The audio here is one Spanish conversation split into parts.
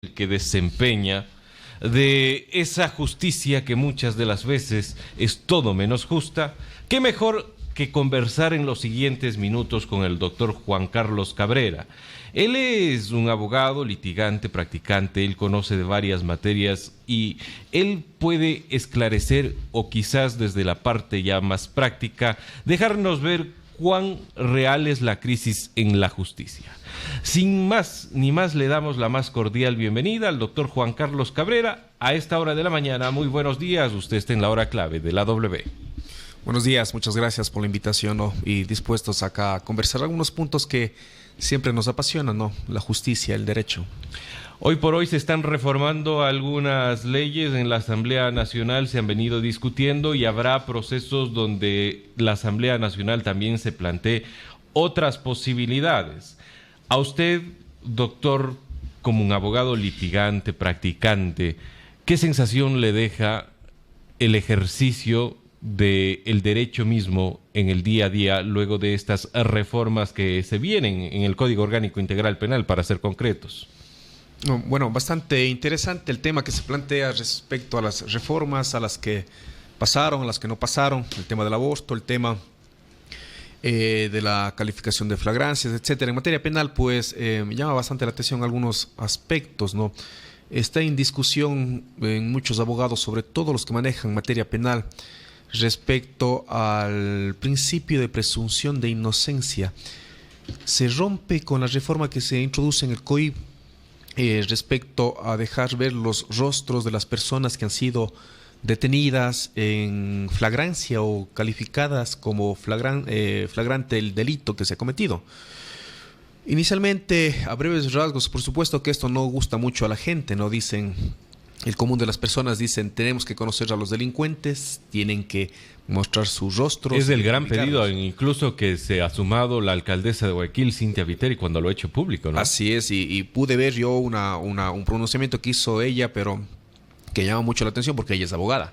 que desempeña, de esa justicia que muchas de las veces es todo menos justa, qué mejor que conversar en los siguientes minutos con el doctor Juan Carlos Cabrera. Él es un abogado, litigante, practicante, él conoce de varias materias y él puede esclarecer o quizás desde la parte ya más práctica, dejarnos ver cuán real es la crisis en la justicia. Sin más ni más, le damos la más cordial bienvenida al doctor Juan Carlos Cabrera a esta hora de la mañana. Muy buenos días, usted está en la hora clave de la W. Buenos días, muchas gracias por la invitación, ¿no? Y dispuestos acá a conversar algunos puntos que siempre nos apasionan, ¿no? La justicia, el derecho. Hoy por hoy se están reformando algunas leyes en la Asamblea Nacional, se han venido discutiendo y habrá procesos donde la Asamblea Nacional también se plantee otras posibilidades. A usted, doctor, como un abogado litigante, practicante, ¿qué sensación le deja el ejercicio del derecho mismo en el día a día luego de estas reformas que se vienen en el Código Orgánico Integral Penal, para ser concretos? Bueno, bastante interesante el tema que se plantea respecto a las reformas, a las que pasaron, a las que no pasaron, el tema del aborto, el tema de la calificación de flagrancias, etcétera. En materia penal, pues, me llama bastante la atención algunos aspectos, ¿no? Está en discusión en muchos abogados, sobre todo los que manejan materia penal, respecto al principio de presunción de inocencia. Se rompe con la reforma que se introduce en el COIP respecto a dejar ver los rostros de las personas que han sido detenidas en flagrancia o calificadas como flagrante el delito que se ha cometido. Inicialmente, a breves rasgos, por supuesto que esto no gusta mucho a la gente, ¿no? Dicen, el común de las personas dicen, tenemos que conocer a los delincuentes, tienen que mostrar sus rostros. Es el gran pedido, incluso que se ha sumado la alcaldesa de Guayaquil, Cintia Viteri, cuando lo ha hecho público, ¿no? Así es, y pude ver yo un pronunciamiento que hizo ella, pero que llama mucho la atención porque ella es abogada.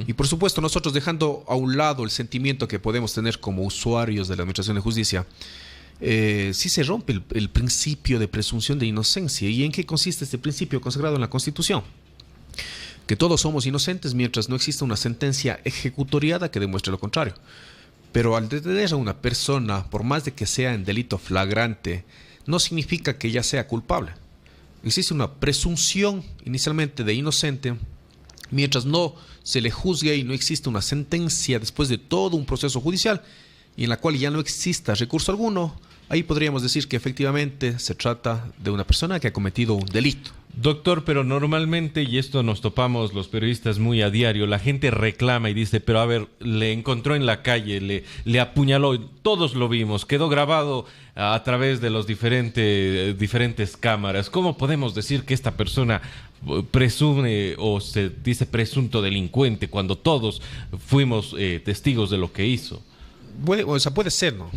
Y por supuesto, nosotros, dejando a un lado el sentimiento que podemos tener como usuarios de la Administración de Justicia, sí se rompe el principio de presunción de inocencia. ¿Y en qué consiste este principio consagrado en la Constitución? Que todos somos inocentes mientras no exista una sentencia ejecutoriada que demuestre lo contrario. Pero al detener a una persona, por más de que sea en delito flagrante, no significa que ya sea culpable. Existe una presunción inicialmente de inocente mientras no se le juzgue y no existe una sentencia después de todo un proceso judicial y en la cual ya no exista recurso alguno. Ahí podríamos decir que efectivamente se trata de una persona que ha cometido un delito. Doctor, pero normalmente, y esto nos topamos los periodistas muy a diario, la gente reclama y dice, pero a ver, le encontró en la calle, le apuñaló, todos lo vimos, quedó grabado a través de los diferentes cámaras. ¿Cómo podemos decir que esta persona presume o se dice presunto delincuente cuando todos fuimos testigos de lo que hizo? Puede ser, ¿no?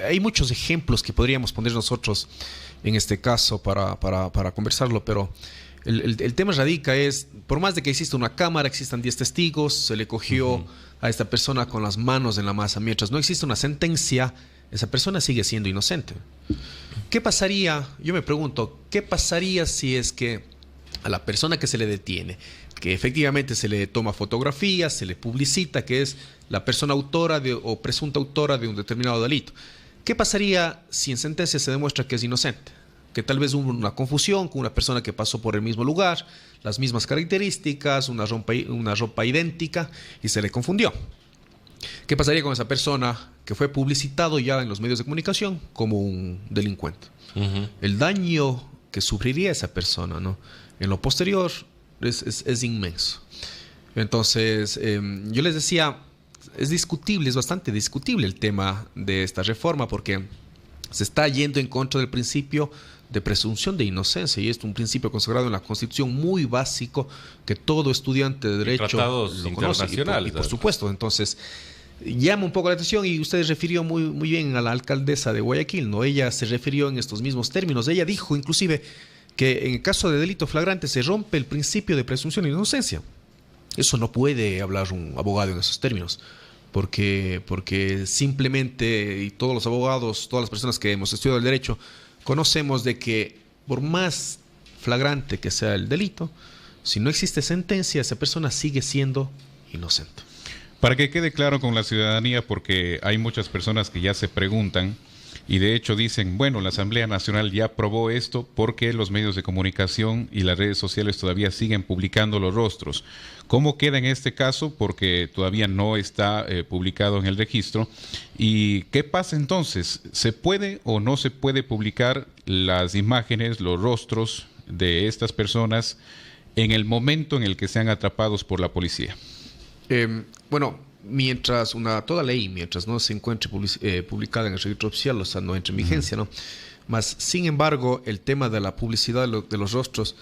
Hay muchos ejemplos que podríamos poner nosotros en este caso para conversarlo, pero el tema radica es, por más de que exista una cámara, existan 10 testigos, se le cogió a esta persona con las manos en la masa, mientras no existe una sentencia, esa persona sigue siendo inocente. ¿Qué pasaría? Yo me pregunto, ¿qué pasaría si es que a la persona que se le detiene, que efectivamente se le toma fotografías, se le publicita que es la persona autora o presunta autora de un determinado delito? ¿Qué pasaría si en sentencia se demuestra que es inocente? Que tal vez hubo una confusión con una persona que pasó por el mismo lugar, las mismas características, una ropa idéntica y se le confundió. ¿Qué pasaría con esa persona que fue publicitado ya en los medios de comunicación como un delincuente? El daño que sufriría esa persona, ¿no?, en lo posterior es inmenso. Entonces, yo les decía, es bastante discutible el tema de esta reforma porque se está yendo en contra del principio de presunción de inocencia y es un principio consagrado en la Constitución muy básico que todo estudiante de derecho lo conoce y por supuesto. Entonces, llama un poco la atención y usted refirió muy bien a la alcaldesa de Guayaquil, ¿no? Ella se refirió en estos mismos términos. Ella dijo inclusive que en el caso de delito flagrante se rompe el principio de presunción de inocencia. Eso no puede hablar un abogado en esos términos, porque simplemente, y todos los abogados, todas las personas que hemos estudiado el derecho, conocemos de que por más flagrante que sea el delito, si no existe sentencia, esa persona sigue siendo inocente. Para que quede claro con la ciudadanía, porque hay muchas personas que ya se preguntan y de hecho dicen, bueno, la Asamblea Nacional ya aprobó esto porque los medios de comunicación y las redes sociales todavía siguen publicando los rostros. ¿Cómo queda en este caso? Porque todavía no está publicado en el registro. ¿Y qué pasa entonces? ¿Se puede o no se puede publicar las imágenes, los rostros de estas personas en el momento en el que sean atrapados por la policía? Bueno, mientras toda ley, mientras no se encuentre publicada en el registro oficial, o sea, no entre en vigencia, ¿no? Más, sin embargo, el tema de la publicidad de los rostros,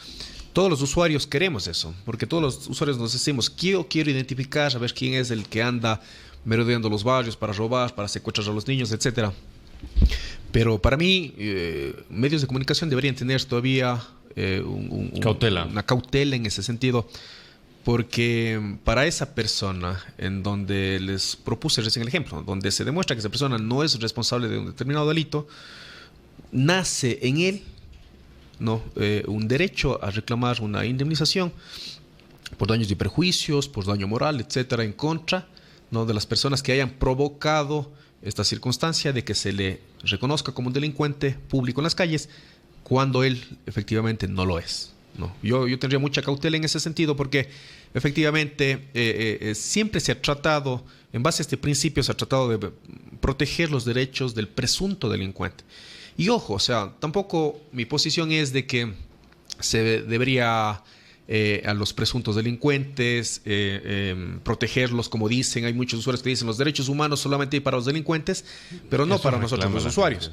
todos los usuarios queremos eso, porque todos los usuarios nos decimos, yo quiero identificar, a ver quién es el que anda merodeando los barrios para robar, para secuestrar a los niños, etcétera. Pero para mí, medios de comunicación deberían tener todavía una cautela en ese sentido, porque para esa persona, en donde les propuse recién el ejemplo, donde se demuestra que esa persona no es responsable de un determinado delito, nace en él, ¿no?, un derecho a reclamar una indemnización por daños y perjuicios, por daño moral, etcétera, en contra, ¿no?, de las personas que hayan provocado esta circunstancia de que se le reconozca como un delincuente público en las calles cuando él efectivamente no lo es, ¿no? Yo tendría mucha cautela en ese sentido, porque efectivamente siempre se ha tratado, en base a este principio, se ha tratado de proteger los derechos del presunto delincuente. Y ojo, o sea, tampoco mi posición es de que se debería a los presuntos delincuentes protegerlos, como dicen. Hay muchos usuarios que dicen los derechos humanos solamente hay para los delincuentes, pero no para nosotros los usuarios.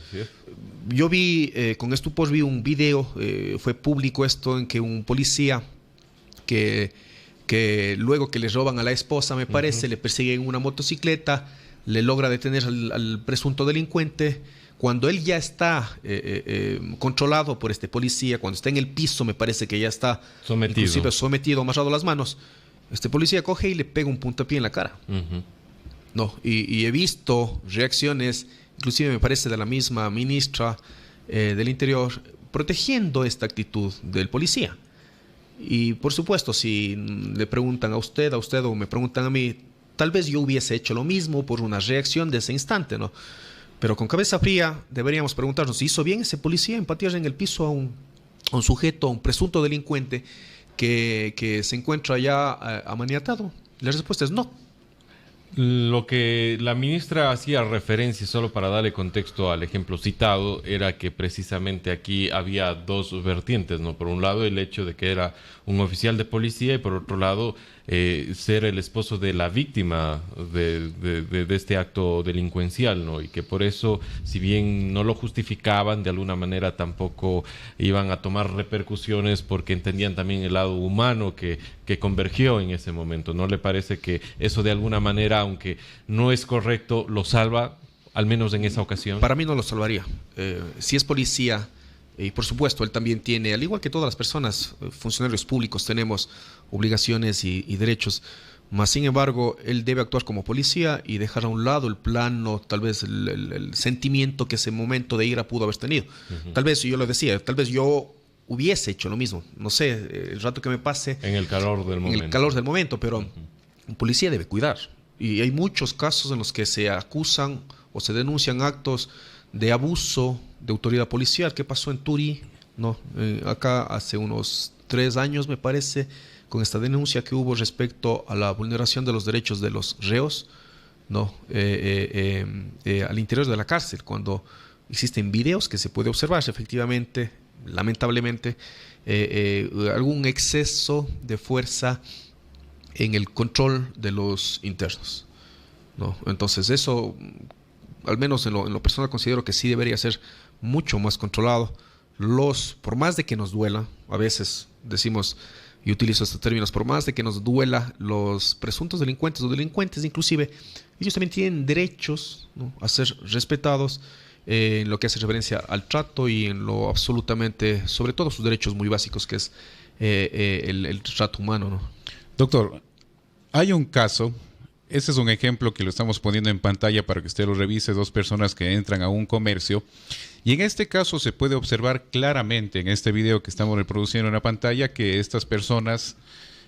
Yo vi, con estupor vi un video, fue público esto, en que un policía que luego que le roban a la esposa, me parece, le persiguen en una motocicleta, le logra detener al presunto delincuente. Cuando él ya está controlado por este policía, cuando está en el piso, me parece que ya está sometido, amarrado a las manos, este policía coge y le pega un puntapié en la cara. No, y he visto reacciones, inclusive me parece de la misma ministra del Interior, protegiendo esta actitud del policía. Y por supuesto, si le preguntan a usted o me preguntan a mí, tal vez yo hubiese hecho lo mismo por una reacción de ese instante, ¿no? Pero con cabeza fría deberíamos preguntarnos, ¿hizo bien ese policía en patear en el piso a un sujeto, a un presunto delincuente que se encuentra ya amaniatado? La respuesta es no. Lo que la ministra hacía referencia, solo para darle contexto al ejemplo citado, era que precisamente aquí había dos vertientes, ¿no? Por un lado, el hecho de que era un oficial de policía, y por otro lado, ser el esposo de la víctima de este acto delincuencial, ¿no? Y que por eso, si bien no lo justificaban, de alguna manera tampoco iban a tomar repercusiones, porque entendían también el lado humano que convergió en ese momento. ¿No le parece que eso de alguna manera, aunque no es correcto, lo salva, al menos en esa ocasión? Para mí no lo salvaría. Si es policía, y por supuesto él también tiene, al igual que todas las personas, funcionarios públicos, tenemos obligaciones y derechos, mas sin embargo él debe actuar como policía y dejar a un lado el plano, tal vez el sentimiento que ese momento de ira pudo haber tenido. Tal vez, yo lo decía, tal vez yo hubiese hecho lo mismo, no sé, el rato que me pase en el calor del momento. En el calor del momento, pero un policía debe cuidar. Y hay muchos casos en los que se acusan o se denuncian actos de abuso de autoridad policial. ¿Qué pasó en Turi? No, acá hace unos 3 años, me parece, con esta denuncia que hubo respecto a la vulneración de los derechos de los reos, ¿no? Al interior de la cárcel, cuando existen videos que se puede observar efectivamente, lamentablemente, algún exceso de fuerza en el control de los internos, ¿no? Entonces eso, al menos en lo personal, considero que sí debería ser mucho más controlado. Por más de que nos duela, a veces decimos, y utilizo estos términos, por más de que nos duela, los presuntos delincuentes o delincuentes inclusive, ellos también tienen derechos, ¿no?, a ser respetados en lo que hace referencia al trato y en lo absolutamente, sobre todo sus derechos muy básicos, que es el trato humano, ¿no? Doctor, hay un caso, ese es un ejemplo que lo estamos poniendo en pantalla para que usted lo revise, 2 personas que entran a un comercio Y en este caso se puede observar claramente en este video que estamos reproduciendo en la pantalla que estas personas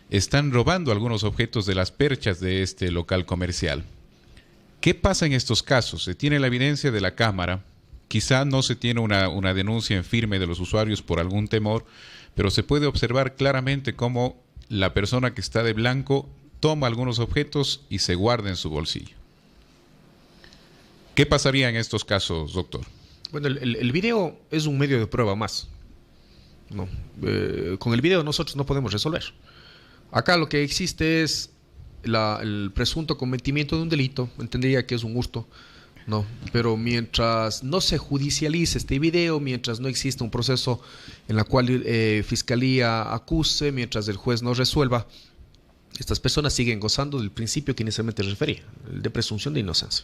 están robando algunos objetos de las perchas de este local comercial. ¿Qué pasa en estos casos? Se tiene la evidencia de la cámara, quizá no se tiene una denuncia en firme de los usuarios por algún temor, pero se puede observar claramente cómo la persona que está de blanco toma algunos objetos y se guarda en su bolsillo. ¿Qué pasaría en estos casos, doctor? Bueno, el video es un medio de prueba más, ¿no? Con el video nosotros no podemos resolver. Acá lo que existe es el presunto cometimiento de un delito, entendería que es un hurto, ¿no? Pero mientras no se judicialice este video, mientras no exista un proceso en el cual fiscalía acuse, mientras el juez no resuelva, estas personas siguen gozando del principio que inicialmente refería, el de presunción de inocencia.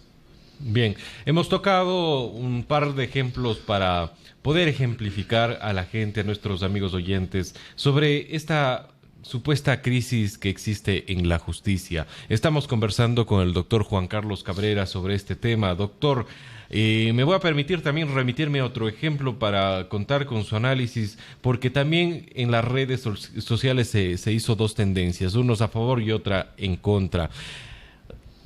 Bien, hemos tocado un par de ejemplos para poder ejemplificar a la gente, a nuestros amigos oyentes, sobre esta supuesta crisis que existe en la justicia. Estamos conversando con el doctor Juan Carlos Cabrera sobre este tema. Doctor, me voy a permitir también remitirme a otro ejemplo para contar con su análisis, porque también en las redes sociales se hizo dos tendencias, unos a favor y otra en contra.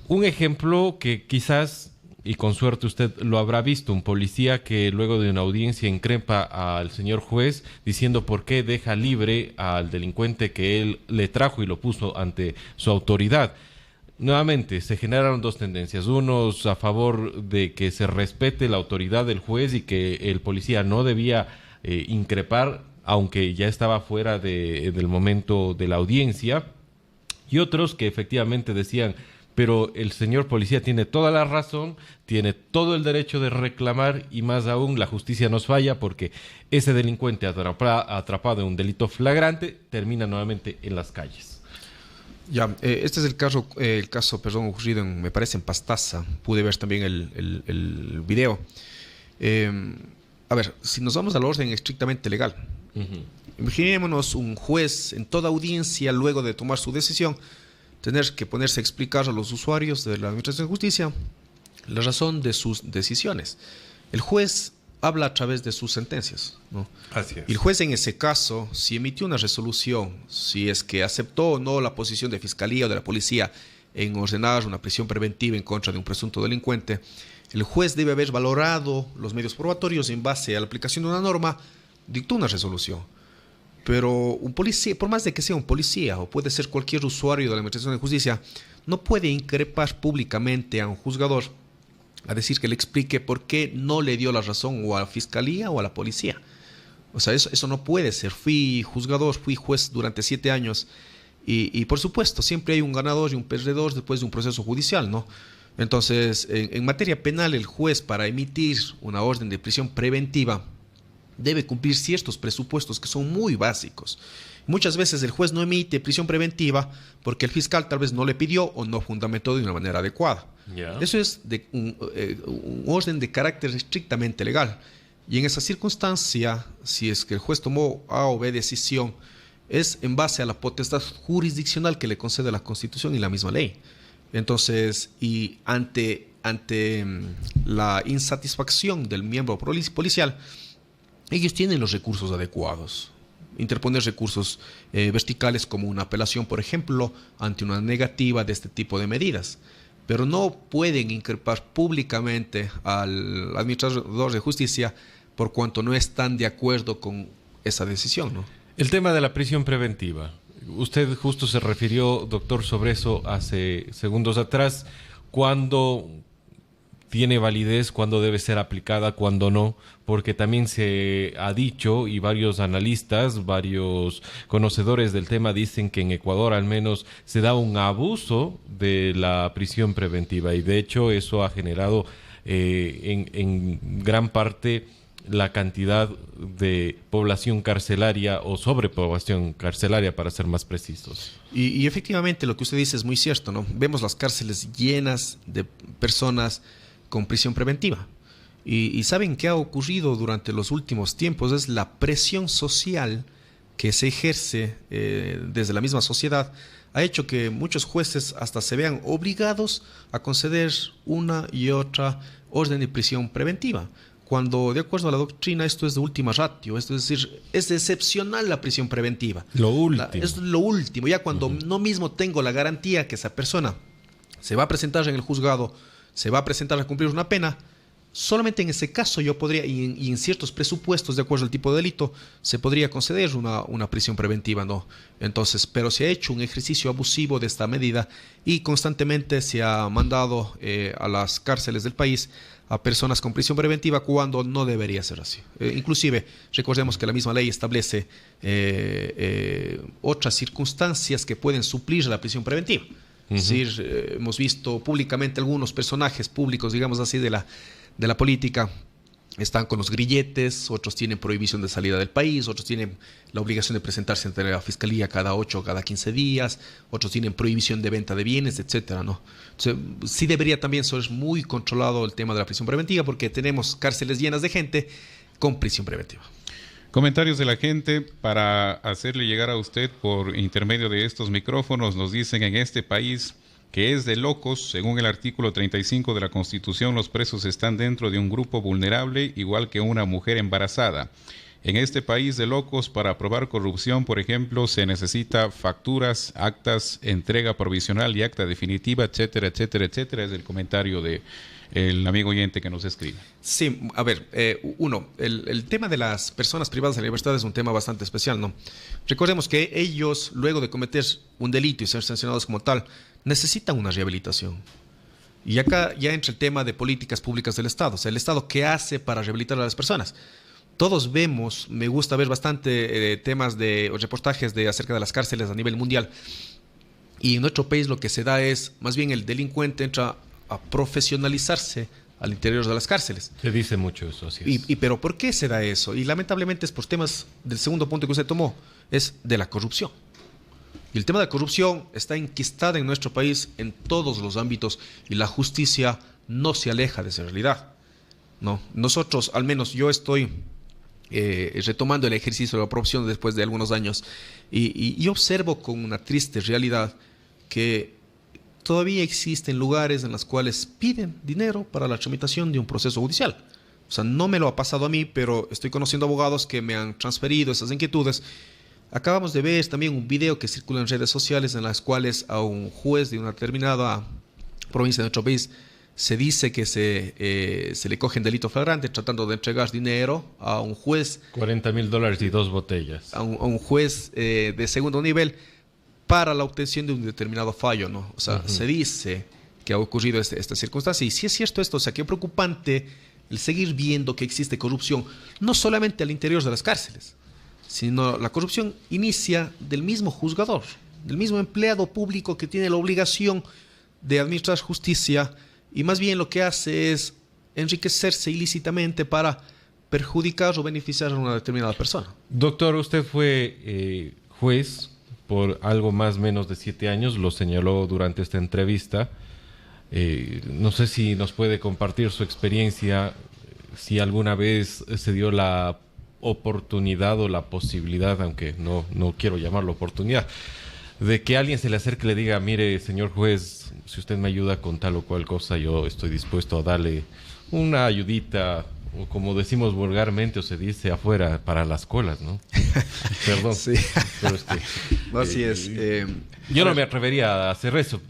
Un ejemplo que quizás, y con suerte usted lo habrá visto, un policía que luego de una audiencia increpa al señor juez diciendo por qué deja libre al delincuente que él le trajo y lo puso ante su autoridad. Nuevamente, se generaron dos tendencias, unos a favor de que se respete la autoridad del juez y que el policía no debía increpar, aunque ya estaba fuera del momento de la audiencia, y otros que efectivamente decían: pero el señor policía tiene toda la razón, tiene todo el derecho de reclamar y más aún la justicia nos falla porque ese delincuente atrapado en un delito flagrante termina nuevamente en las calles. Ya, este es el caso ocurrido me parece en Pastaza. Pude ver también el video. A ver, si nos vamos al orden estrictamente legal, imaginémonos un juez en toda audiencia, luego de tomar su decisión, tener que ponerse a explicar a los usuarios de la Administración de Justicia la razón de sus decisiones. El juez habla a través de sus sentencias, ¿no? Así es. Y el juez en ese caso, si emitió una resolución, si es que aceptó o no la posición de Fiscalía o de la Policía en ordenar una prisión preventiva en contra de un presunto delincuente, el juez debe haber valorado los medios probatorios y en base a la aplicación de una norma, dictó una resolución. Pero un policía, por más de que sea un policía o puede ser cualquier usuario de la Administración de Justicia, no puede increpar públicamente a un juzgador a decir que le explique por qué no le dio la razón o a la Fiscalía o a la Policía. O sea, eso no puede ser. Fui juzgador, fui juez durante 7 años y por supuesto siempre hay un ganador y un perdedor después de un proceso judicial, ¿no? Entonces, en materia penal, el juez, para emitir una orden de prisión preventiva, debe cumplir ciertos presupuestos que son muy básicos. Muchas veces el juez no emite prisión preventiva porque el fiscal tal vez no le pidió o no fundamentó de una manera adecuada. Yeah. Eso es un orden de carácter estrictamente legal. Y en esa circunstancia, si es que el juez tomó A o B decisión, es en base a la potestad jurisdiccional que le concede la Constitución y la misma ley. Entonces, y ante la insatisfacción del miembro policial, ellos tienen los recursos adecuados. Interponer recursos verticales como una apelación, por ejemplo, ante una negativa de este tipo de medidas. Pero no pueden increpar públicamente al administrador de justicia por cuanto no están de acuerdo con esa decisión, ¿no? El tema de la prisión preventiva. Usted justo se refirió, doctor, sobre eso hace segundos atrás. ¿Cuándo tiene validez, cuándo debe ser aplicada, cuándo no? Porque también se ha dicho, y varios analistas, varios conocedores del tema dicen que en Ecuador al menos se da un abuso de la prisión preventiva y de hecho eso ha generado en gran parte la cantidad de población carcelaria o sobrepoblación carcelaria, para ser más precisos. Y efectivamente lo que usted dice es muy cierto, ¿no? Vemos las cárceles llenas de personas con prisión preventiva. Y ¿saben qué ha ocurrido durante los últimos tiempos? Es la presión social que se ejerce desde la misma sociedad ha hecho que muchos jueces hasta se vean obligados a conceder una y otra orden de prisión preventiva, cuando, de acuerdo a la doctrina, esto es de última ratio, esto es decir, es excepcional la prisión preventiva. Lo último. Es lo último, ya cuando no mismo tengo la garantía que esa persona se va a presentar en el juzgado, se va a presentar a cumplir una pena, solamente en ese caso yo podría, y en ciertos presupuestos, de acuerdo al tipo de delito, se podría conceder una prisión preventiva, ¿no? Entonces, pero se ha hecho un ejercicio abusivo de esta medida y constantemente se ha mandado a las cárceles del país a personas con prisión preventiva cuando no debería ser así. Inclusive, recordemos que la misma ley establece otras circunstancias que pueden suplir la prisión preventiva. Es decir, hemos visto públicamente algunos personajes públicos, digamos así, de la política, están con los grilletes, otros tienen prohibición de salida del país, otros tienen la obligación de presentarse ante la fiscalía cada 8 o cada 15 días, otros tienen prohibición de venta de bienes, etcétera, ¿no? Entonces, sí debería también ser muy controlado el tema de la prisión preventiva, porque tenemos cárceles llenas de gente con prisión preventiva. Comentarios de la gente para hacerle llegar a usted por intermedio de estos micrófonos. Nos dicen: en este país que es de locos, según el artículo 35 de la Constitución, los presos están dentro de un grupo vulnerable, igual que una mujer embarazada. En este país de locos, para aprobar corrupción, por ejemplo, se necesita facturas, actas, entrega provisional y acta definitiva, etcétera, etcétera, etcétera. Es el comentario de el amigo oyente que nos escribe. Sí, a ver, el tema de las personas privadas de la libertad es un tema bastante especial, ¿no? Recordemos que ellos, luego de cometer un delito y ser sancionados como tal, necesitan una rehabilitación. Y acá ya entra el tema de políticas públicas del Estado. O sea, el Estado, ¿qué hace para rehabilitar a las personas? Todos vemos, me gusta ver bastante temas o reportajes acerca de las cárceles a nivel mundial. Y en nuestro país lo que se da es, más bien el delincuente entra a profesionalizarse al interior de las cárceles. Se dice mucho eso, así es. Pero ¿por qué se da eso? Y lamentablemente es por temas del segundo punto que usted tomó, es de la corrupción. Y el tema de la corrupción está enquistada en nuestro país en todos los ámbitos y la justicia no se aleja de esa realidad, ¿no? Nosotros, al menos yo estoy retomando el ejercicio de la profesión después de algunos años y observo con una triste realidad que todavía existen lugares en los cuales piden dinero para la tramitación de un proceso judicial. O sea, no me lo ha pasado a mí, pero estoy conociendo abogados que me han transferido esas inquietudes. Acabamos de ver también un video que circula en redes sociales en las cuales a un juez de una determinada provincia de nuestro país se dice que se le coge en delito flagrante tratando de entregar dinero a un juez. $40,000 y 2 botellas. A un juez de segundo nivel para la obtención de un determinado fallo, ¿no? O sea, se dice que ha ocurrido esta circunstancia. Y si es cierto esto, o sea, qué preocupante el seguir viendo que existe corrupción, no solamente al interior de las cárceles, sino la corrupción inicia del mismo juzgador, del mismo empleado público que tiene la obligación de administrar justicia y más bien lo que hace es enriquecerse ilícitamente para perjudicar o beneficiar a una determinada persona. Doctor, usted fue juez por algo más o menos de 7 años, lo señaló durante esta entrevista. No sé si nos puede compartir su experiencia, si alguna vez se dio la oportunidad o la posibilidad, aunque no quiero llamarlo oportunidad, de que alguien se le acerque y le diga: mire, señor juez, si usted me ayuda con tal o cual cosa, yo estoy dispuesto a darle una ayudita, o como decimos vulgarmente o se dice afuera, para las colas, ¿no? Perdón. Sí. Pero es que, no, así es. Yo no me atrevería a hacer eso.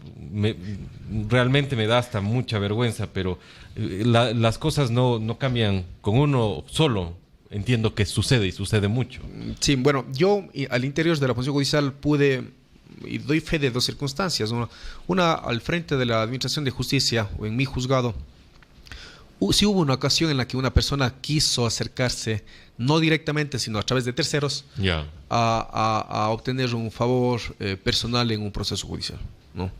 Realmente me da hasta mucha vergüenza, pero las cosas no cambian con uno solo. Entiendo que sucede y sucede mucho. Sí, bueno, yo al interior de la función judicial pude, y doy fe de dos circunstancias. Una al frente de la Administración de Justicia, o en mi juzgado, sí hubo una ocasión en la que una persona quiso acercarse, no directamente, sino a través de terceros, a obtener un favor personal en un proceso judicial, ¿no?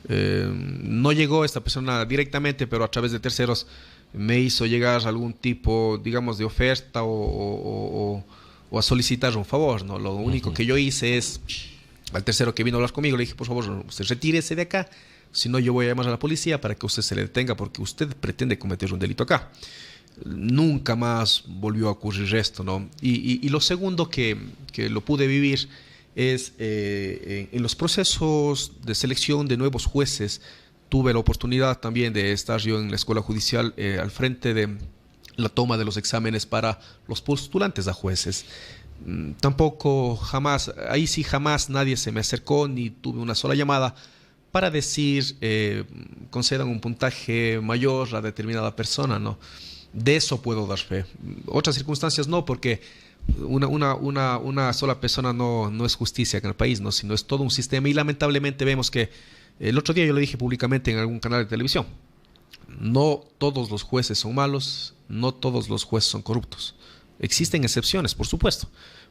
No llegó esta persona directamente, pero a través de terceros me hizo llegar algún tipo, digamos, de oferta o a solicitar un favor, ¿no? Lo único que yo hice es, al tercero que vino a hablar conmigo, le dije: por favor, usted retírese de acá, si no yo voy a llamar a la policía para que usted se le detenga porque usted pretende cometer un delito acá. Nunca más volvió a ocurrir esto, ¿no? Y lo segundo que lo pude vivir es en los procesos de selección de nuevos jueces. Tuve la oportunidad también de estar yo en la escuela judicial al frente de la toma de los exámenes para los postulantes a jueces. Tampoco jamás, ahí sí jamás nadie se me acercó ni tuve una sola llamada para decir concedan un puntaje mayor a determinada persona, ¿no? De eso puedo dar fe. Otras circunstancias no, porque una sola persona no es justicia en el país, ¿no? Sino es todo un sistema, y lamentablemente vemos que el otro día yo lo dije públicamente en algún canal de televisión: no todos los jueces son malos, no todos los jueces son corruptos. Existen excepciones, por supuesto,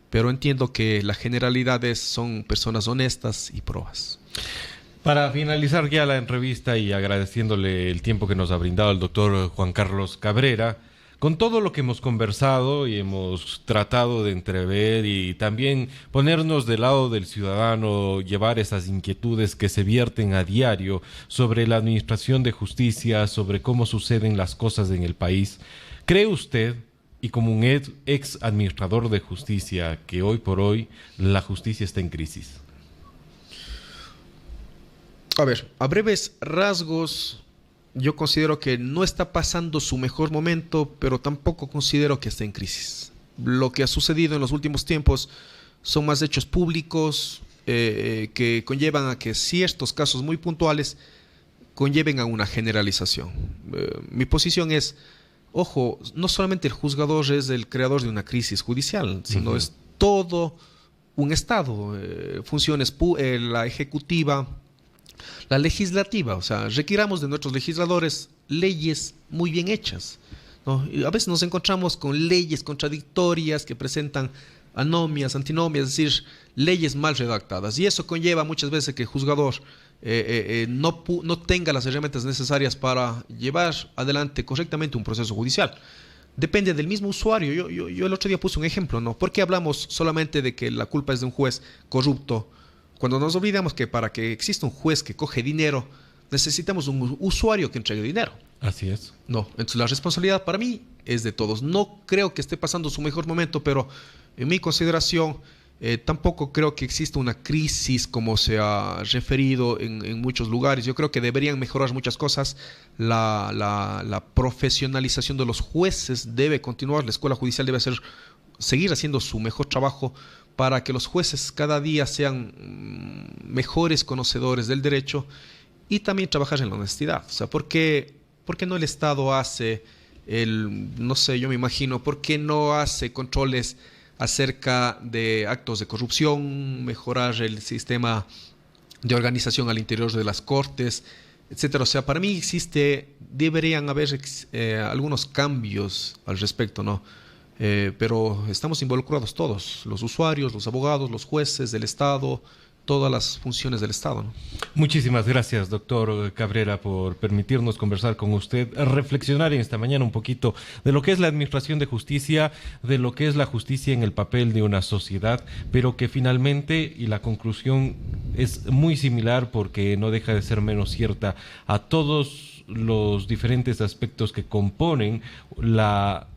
pero entiendo que la generalidad son personas honestas y probas. Para finalizar ya la entrevista y agradeciéndole el tiempo que nos ha brindado el doctor Juan Carlos Cabrera, con todo lo que hemos conversado y hemos tratado de entrever y también ponernos del lado del ciudadano, llevar esas inquietudes que se vierten a diario sobre la administración de justicia, sobre cómo suceden las cosas en el país, ¿cree usted, y como un ex administrador de justicia, que hoy por hoy la justicia está en crisis? A ver, a breves rasgos, yo considero que no está pasando su mejor momento, pero tampoco considero que esté en crisis. Lo que ha sucedido en los últimos tiempos son más hechos públicos que conllevan a que ciertos casos muy puntuales conlleven a una generalización. Mi posición es: ojo, no solamente el juzgador es el creador de una crisis judicial, sino es todo un Estado, funciones, la ejecutiva, la legislativa. O sea, requiramos de nuestros legisladores leyes muy bien hechas, ¿no? Y a veces nos encontramos con leyes contradictorias que presentan anomias, antinomias, es decir, leyes mal redactadas. Y eso conlleva muchas veces que el juzgador no tenga las herramientas necesarias para llevar adelante correctamente un proceso judicial. Depende del mismo usuario. Yo el otro día puse un ejemplo, ¿no? ¿Por qué hablamos solamente de que la culpa es de un juez corrupto, cuando nos olvidamos que para que exista un juez que coge dinero, necesitamos un usuario que entregue dinero? Así es. No, entonces la responsabilidad para mí es de todos. No creo que esté pasando su mejor momento, pero en mi consideración tampoco creo que exista una crisis como se ha referido en muchos lugares. Yo creo que deberían mejorar muchas cosas. La profesionalización de los jueces debe continuar. La escuela judicial debe seguir haciendo su mejor trabajo para que los jueces cada día sean mejores conocedores del derecho, y también trabajar en la honestidad. O sea, ¿por qué no el Estado hace no sé, yo me imagino, ¿por qué no hace controles acerca de actos de corrupción, mejorar el sistema de organización al interior de las cortes, etcétera? O sea, para mí deberían haber algunos cambios al respecto, ¿no? Pero estamos involucrados todos, los usuarios, los abogados, los jueces del Estado, todas las funciones del Estado, ¿no? Muchísimas gracias, doctor Cabrera, por permitirnos conversar con usted, reflexionar en esta mañana un poquito de lo que es la administración de justicia, de lo que es la justicia en el papel de una sociedad, pero que finalmente, y la conclusión es muy similar porque no deja de ser menos cierta, a todos los diferentes aspectos que componen la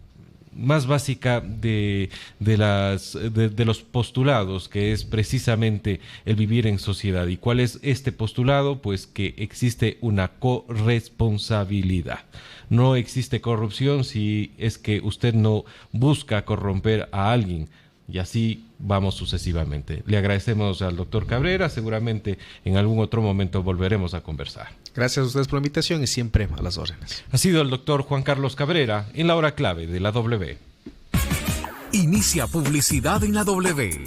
más básica de los postulados, que es precisamente el vivir en sociedad. ¿Y cuál es este postulado? Pues que existe una corresponsabilidad. No existe corrupción si es que usted no busca corromper a alguien. Y así vamos sucesivamente. Le agradecemos al doctor Cabrera. Seguramente en algún otro momento volveremos a conversar. Gracias a ustedes por la invitación y siempre a las órdenes. Ha sido el doctor Juan Carlos Cabrera en la hora clave de la W. Inicia publicidad en la W.